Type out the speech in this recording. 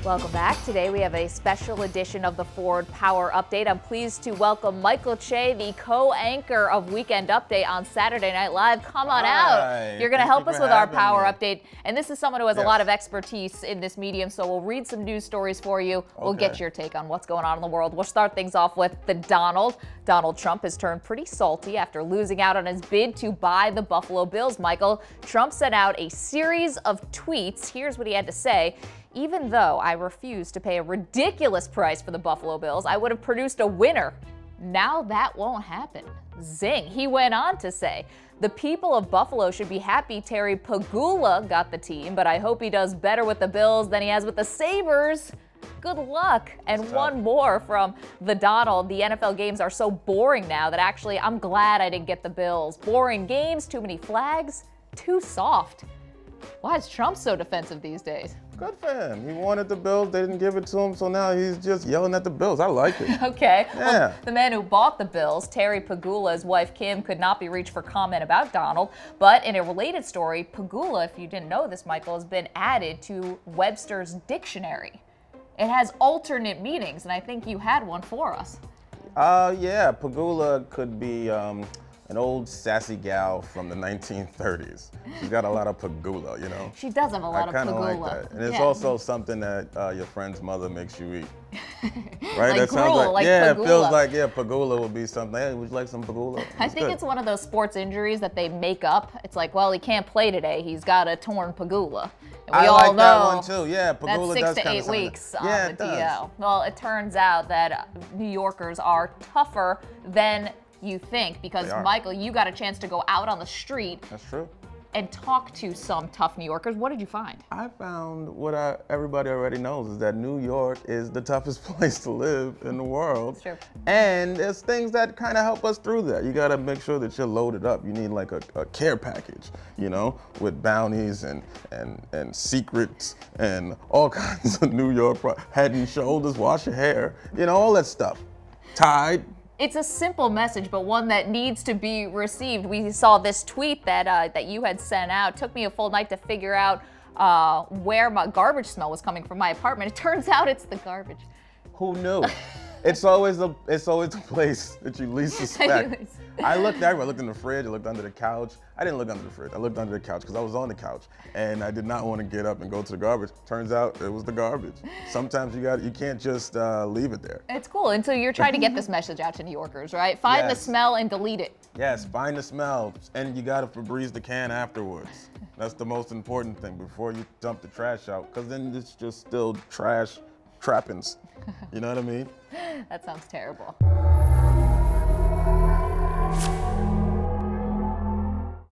Welcome back. Today we have a special edition of the Ford Power Update. I'm pleased to welcome Michael Che, the co-anchor of Weekend Update on Saturday Night Live. Come on out. You're going to help us with our Power Update. And this is someone who has a lot of expertise in this medium, so we'll read some news stories for you. We'll get your take on what's going on in the world. We'll start things off with the Donald. Donald Trump has turned pretty salty after losing out on his bid to buy the Buffalo Bills. Michael, Trump sent out a series of tweets. Here's what he had to say. Even though I refused to pay a ridiculous price for the Buffalo Bills, I would have produced a winner. Now that won't happen. Zing. He went on to say, the people of Buffalo should be happy Terry Pegula got the team, but I hope he does better with the Bills than he has with the Sabres. Good luck. And one more from the Donald. The NFL games are so boring now that actually I'm glad I didn't get the Bills. Boring games, too many flags, too soft. Why is Trump so defensive these days? Good for him. He wanted the Bills. They didn't give it to him, so now he's just yelling at the Bills. I like it. Okay. Yeah. Well, the man who bought the Bills, Terry Pegula's wife Kim, could not be reached for comment about Donald. But in a related story, Pegula, if you didn't know this, Michael, has been added to Webster's dictionary. It has alternate meanings, and I think you had one for us. Yeah. Pegula could be an old sassy gal from the 1930s. She's got a lot of pegula, you know? She does have a lot of pegula. I kind of like that. And it's also something that your friend's mother makes you eat. Right? Like that gruel, sounds like yeah, pegula. It feels like, yeah, pegula would be something. Hey, would you like some pegula? I think it's one of those sports injuries that they make up. It's like, well, he can't play today. He's got a torn pegula. And we all like know that one too. Yeah, pegula that's 6 does to 8 weeks on the DL. Well, it turns out that New Yorkers are tougher than you think, because Michael, you got a chance to go out on the street. That's true. And talk to some tough New Yorkers. What did you find? I found what everybody already knows, is that New York is the toughest place to live in the world. That's true. And there's things that kind of help us through that. You got to make sure that you're loaded up. You need like a care package, you know, with bounties and secrets and all kinds of New York, head and shoulders, wash your hair, you know, all that stuff. Tide. It's a simple message, but one that needs to be received. We saw this tweet that you had sent out. It took me a full night to figure out where my garbage smell was coming from my apartment. It turns out it's the garbage. Who knew? It's always the place that you least suspect. I looked everywhere. I looked in the fridge. I looked under the couch. I didn't look under the fridge. I looked under the couch because I was on the couch, and I did not want to get up and go to the garbage. Turns out it was the garbage. Sometimes you can't just leave it there. It's cool. And so you're trying to get this message out to New Yorkers, right? Find the smell and delete it. Yes, find the smell, and you got to Febreze the can afterwards. That's the most important thing before you dump the trash out, because then it's just still trash trappings. You know what I mean? That sounds terrible.